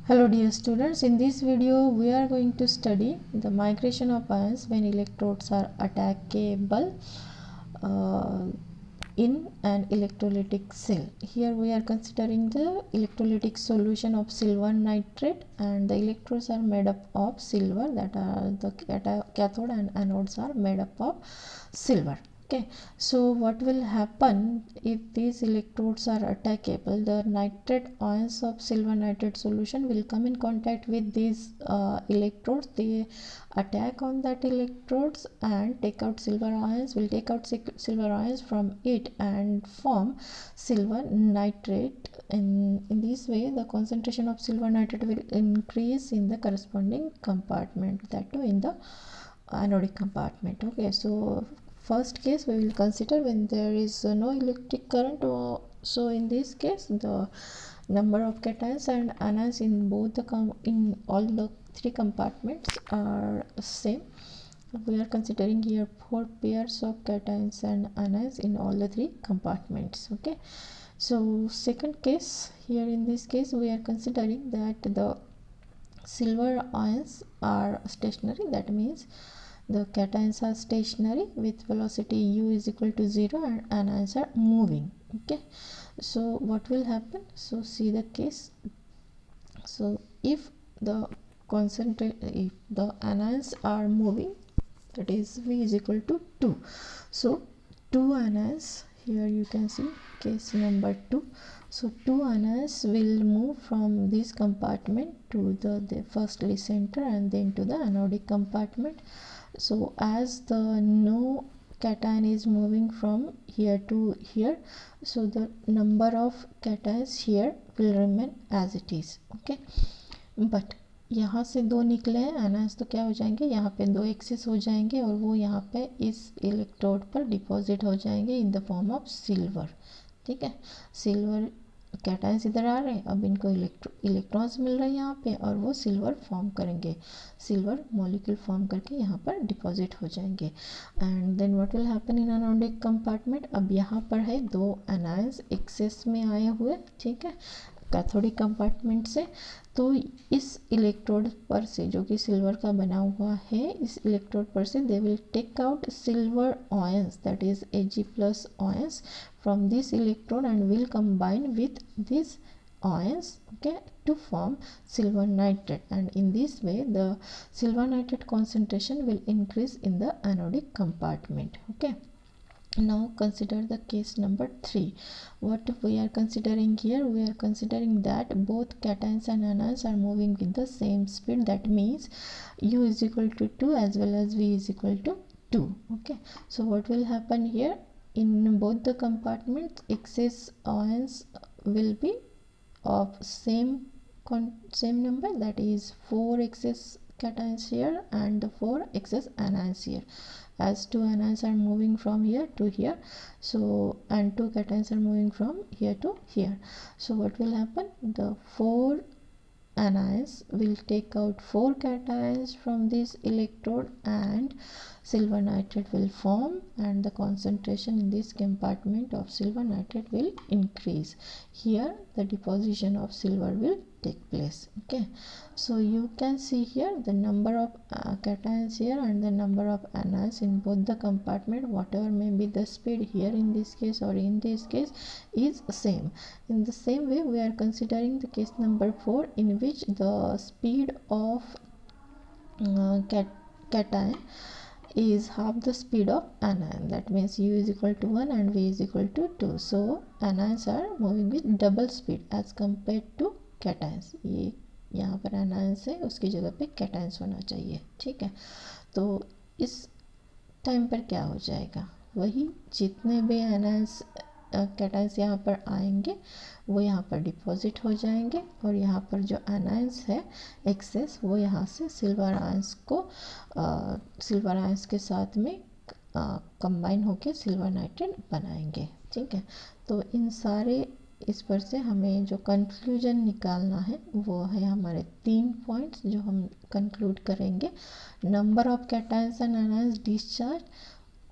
Hello dear students, in this video we are going to study the migration of ions when electrodes are attackable in an electrolytic cell. Here we are considering the electrolytic solution of silver nitrate, and the electrodes are made up of silver, that are the cathode, and anodes are made up of silver. Okay, so what will happen if these electrodes are attackable? The nitrate ions of silver nitrate solution will come in contact with these electrodes. They attack on that electrodes and take out silver ions, will take out silver ions from it and form silver nitrate. In this way, the concentration of silver nitrate will increase in the corresponding compartment, that too in the anodic compartment. Okay, so first case we will consider when there is no electric current. So in this case, the number of cations and anions in both the in all the three compartments are same. We are considering here 4 pairs of cations and anions in all the three compartments. Okay, so second case, here in this case we are considering that the silver ions are stationary. That means the cations are stationary with velocity u is equal to 0 and anions are moving. Okay, so what will happen? So see the case. So if the if the anions are moving, that is v is equal to 2. So 2 anions, here you can see case number 2. So 2 anions will move from this compartment to the firstly center and then to the anodic compartment. So as the no cation is moving from here to here, so the number of cations here will remain as it is. Okay, but यहाँ से 2 निकले हैं आनास, तो क्या हो जाएंगे, यहाँ पे 2 एक्सेस हो जाएंगे और वो यहाँ पे इस इलेक्ट्रोड पर डिपॉजिट हो जाएंगे in the form of silver. ठीक है, सिल्वर कैटायंस इधर आ रहे हैं, अब इनको इलेक्ट्रॉन्स मिल रहे हैं यहाँ पे और वो सिल्वर फॉर्म करेंगे, सिल्वर मॉलिक्यूल फॉर्म करके यहाँ पर डिपॉजिट हो जाएंगे. And then what will happen in anodic compartment. अब यहाँ पर है 2 एनायंस एक्सेस में आए हुए, ठीक है, कैथोडिक कंपार्टमेंट से. तो इस इलेक्ट्रोड पर से, जो कि सिल्वर का बना हुआ है, इस इलेक्ट्रोड पर से they will take out silver ions, that is Ag plus ions from this electrode and will combine with these ions, okay, to form silver nitrate, and in this way the silver nitrate concentration will increase in the anodic compartment. Okay, now consider the case number 3. What we are considering here, we are considering that both cations and anions are moving with the same speed. That means u is equal to 2 as well as v is equal to 2. Okay, so what will happen here, in both the compartments excess ions will be of same number, that is 4 excess cations here and 4 excess anions here, as 2 anions are moving from here to here, so and 2 cations are moving from here to here. So what will happen, the 4 anions will take out 4 cations from this electrode and silver nitrate will form, and the concentration in this compartment of silver nitrate will increase. Here the deposition of silver will take place. Okay, so you can see here the number of cations here and the number of anions in both the compartment, whatever may be the speed here in this case or in this case, is same. In the same way, we are considering the case number 4, in which the speed of cation is half the speed of anion. That means u is equal to 1 and v is equal to 2. So anions are moving with double speed as compared to cations. ये यहाँ पर anions है, उसकी जगह पे cations होना चाहिए. ठीक है, तो इस टाइम पर क्या हो जाएगा, वही जितने भी anions कैटायंस यहाँ पर आएंगे वो यहाँ पर डिपॉजिट हो जाएंगे, और यहाँ पर जो आनायंस है एक्सेस, वो यहाँ से सिल्वर आयंस को सिल्वर आयंस के साथ में कंबाइन होके सिल्वर नाइट्रेट बनाएंगे. ठीक है, तो इन सारे इस पर से हमें जो कंक्लूजन निकालना है वो है हमारे 3 पॉइंट्स जो हम कंक्लूड करेंगे. Number of cations and anions discharge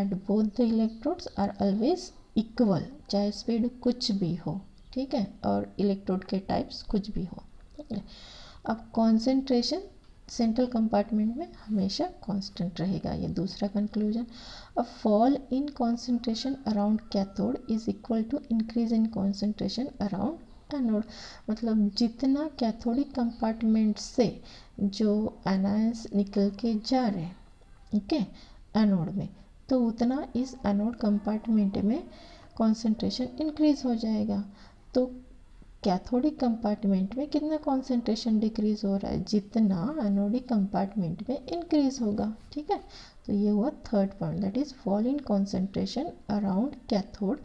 at both the electrodes are always equal, चाहे स्पीड कुछ भी हो. ठीक है, और इलेक्ट्रोड के टाइप्स कुछ भी हो. ठीक है, अब कॉन्सेंट्रेशन सेंट्रल कंपार्टमेंट में हमेशा कांस्टेंट रहेगा, ये दूसरा conclusion. A fall in concentration around cathode is equal to increase in concentration around anode. मतलब जितना कैथोडिक कंपार्टमेंट से जो एनायंस निकल के जा रहे हैं, ठीक है, एनोड में, तो उतना इस एनोड कंपार्टमेंट में कॉन्सेंट्रेशन इंक्रीज हो जाएगा। तो कैथोडिक कंपार्टमेंट में कितना कॉन्सेंट्रेशन डिक्रीज हो रहा है, जितना एनोडिक कंपार्टमेंट में इंक्रीज होगा, ठीक है। तो ये हुआ third point, that is fall in concentration around cathode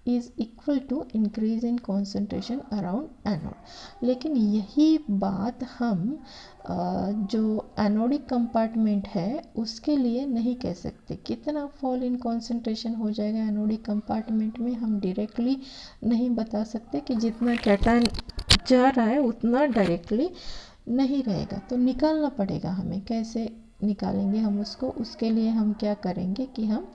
is equal to increase in concentration around anode. लेकिन यही बात हम जो एनोडिक कंपार्टमेंट है उसके लिए नहीं कह सकते। कितना फॉल इन कॉन्सेंट्रेशन हो जाएगा एनोडिक कंपार्टमेंट में हम डायरेक्टली नहीं बता सकते कि जितना कैटायन जा रहा है उतना डायरेक्टली नहीं रहेगा, तो निकालना पड़ेगा हमें। कैसे निकालेंगे हम उसको, उसके लिए हम क्या करेंगे कि हम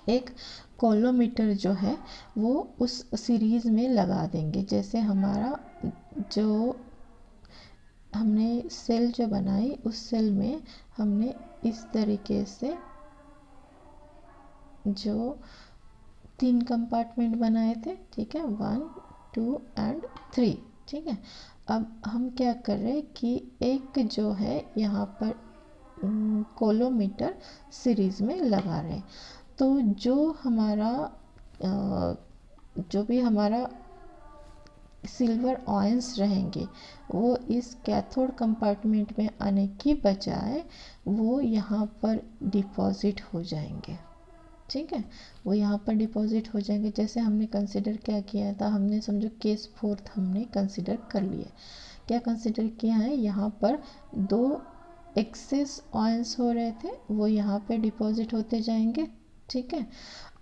एक कोलोमीटर जो है वो उस सीरीज़ में लगा देंगे। जैसे हमारा जो हमने सेल जो बनाई उस सेल में हमने इस तरीके से जो 3 कंपार्टमेंट बनाए थे, ठीक है, 1 2 एंड 3, ठीक है। अब हम क्या कर रहे हैं कि एक जो है यहाँ पर कोलोमीटर सीरीज़ में लगा रहे हैं। तो जो भी हमारा सिल्वर आयंस रहेंगे वो इस कैथोड कंपार्टमेंट में आने की बजाय वो यहाँ पर डिपॉजिट हो जाएंगे, ठीक है, वो यहाँ पर डिपॉजिट हो जाएंगे। जैसे हमने कंसिडर क्या किया था, हमने समझो केस 4 हमने कंसिडर कर लिया। क्या कंसिडर किया है, यहाँ पर 2 एक्सेस आयंस हो रहे थे, वो यहाँ पे डिपॉजिट होते जाएंगे, ठीक है,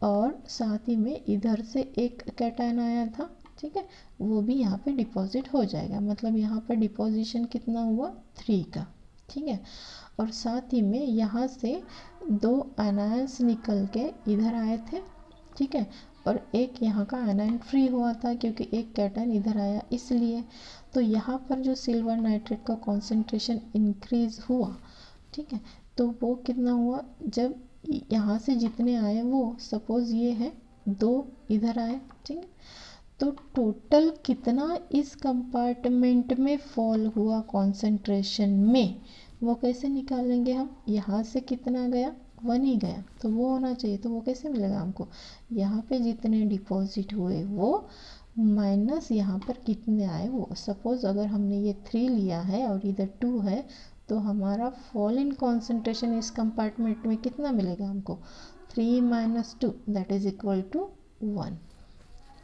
और साथ ही में इधर से एक कैटायन आया था, ठीक है, वो भी यहाँ पे डिपॉजिट हो जाएगा। मतलब यहाँ पर डिपॉजिशन कितना हुआ 3 का, ठीक है। और साथ ही में यहाँ से 2 एनायंस निकल के इधर आए थे, ठीक है, और एक यहाँ का एनायन फ्री हुआ था क्योंकि एक कैटायन इधर आया इसलिए। तो यहाँ पर जो सिल्वर नाइट्रेट का कॉन्सेंट्रेशन इंक्रीज हुआ, ठीक है, तो वो कितना हुआ, जब यहाँ से जितने आए वो सपोज ये है 2 इधर आए, ठीक है, तो टोटल कितना इस कंपार्टमेंट में फॉल हुआ कॉन्सेंट्रेशन में, वो कैसे निकालेंगे हम। यहाँ से कितना गया 1 ही गया, तो वो होना चाहिए। तो वो कैसे मिलेगा हमको, यहाँ पे जितने डिपॉजिट हुए वो माइनस यहाँ पर कितने आए वो। सपोज अगर हमने ये 3 लिया है और इधर 2 है, तो हमारा फॉल इन कॉन्सेंट्रेशन इस कंपार्टमेंट में कितना मिलेगा हमको, 3 - 2 दैट इज इक्वल टू 1,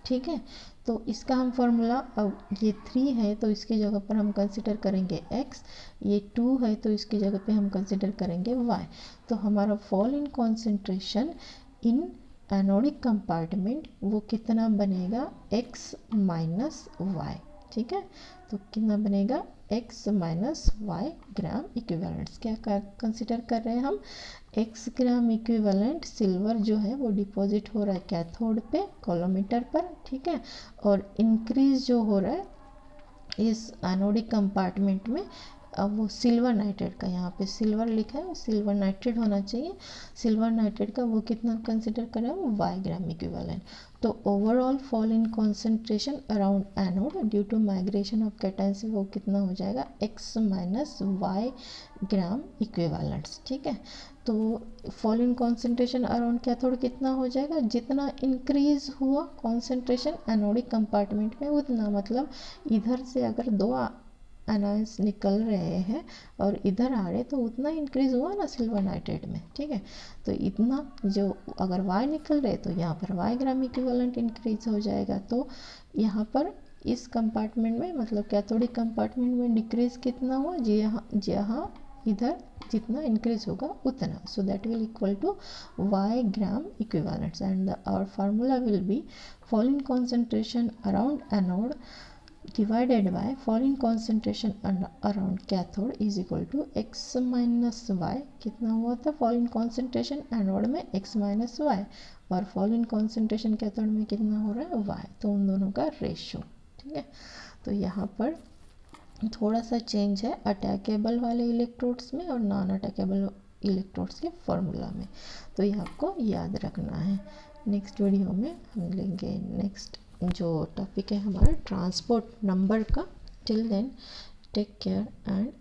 ठीक है। तो इसका हम फॉर्मूला, अब ये 3 है तो इसकी जगह पर हम कंसिडर करेंगे x, ये 2 है तो इसकी जगह पे हम कंसिडर करेंगे y। तो हमारा fall in concentration in anodic compartment वो कितना बनेगा, x - y, ठीक है। तो कितना बनेगा x - y ग्राम इक्विवेलेंट्स। क्या कंसिडर कर रहे हैं हम, x ग्राम इक्विवेलेंट सिल्वर जो है वो डिपॉजिट हो रहा है कैथोड पे कोलोमीटर पर, ठीक है, और इंक्रीज जो हो रहा है इस एनोडिक कंपार्टमेंट में, अब वो सिल्वर नाइट्रेट का, यहाँ पे सिल्वर लिखा है, सिल्वर नाइट्रेट होना चाहिए, सिल्वर नाइट्रेट का वो कितना कंसिडर कर रहे हैं, 1 ग्राम इक्विवेलेंट। तो overall fall in concentration around anode due to migration of cation से वो कितना हो जाएगा, x - y ग्राम इक्विवेलेंट्स, ठीक है। तो fall in concentration around cathode कितना हो जाएगा, जितना इंक्रीज हुआ कॉन्सेंट्रेशन एनोडिक कंपार्टमेंट में उतना, मतलब इधर से अगर 2 एनायंस निकल रहे हैं और इधर आ रहे तो उतना इंक्रीज हुआ ना सिल्वर नाइट्रेट में, ठीक है। तो इतना जो अगर y निकल रहे तो यहाँ पर y ग्राम इक्विवेलेंट इंक्रीज हो जाएगा। तो यहाँ पर इस कंपार्टमेंट में, मतलब कैथोडिक कंपार्टमेंट में डिक्रीज कितना हुआ, जहाँ इधर जितना इंक्रीज होगा उतना, so that will equal to y gram equivalents and our formula will be fall in concentration around anode divided by fall in concentration around cathode is equal to x - y। कितना हुआ था fall in concentration anode में, x - y, और fall in concentration cathode में कितना हो रहा है y। तो उन दोनों का रेशियो, ठीक है। तो यहाँ पर थोड़ा सा चेंज है अटैकेबल वाले इलेक्ट्रोड्स में और नॉन अटैकेबल इलेक्ट्रोड्स के फॉर्मूला में, तो ये आपको याद रखना है। नेक्स्ट वीडियो में हम लेंगे नेक्स्ट जो टॉपिक है हमारा ट्रांसपोर्ट नंबर का। Till then take care and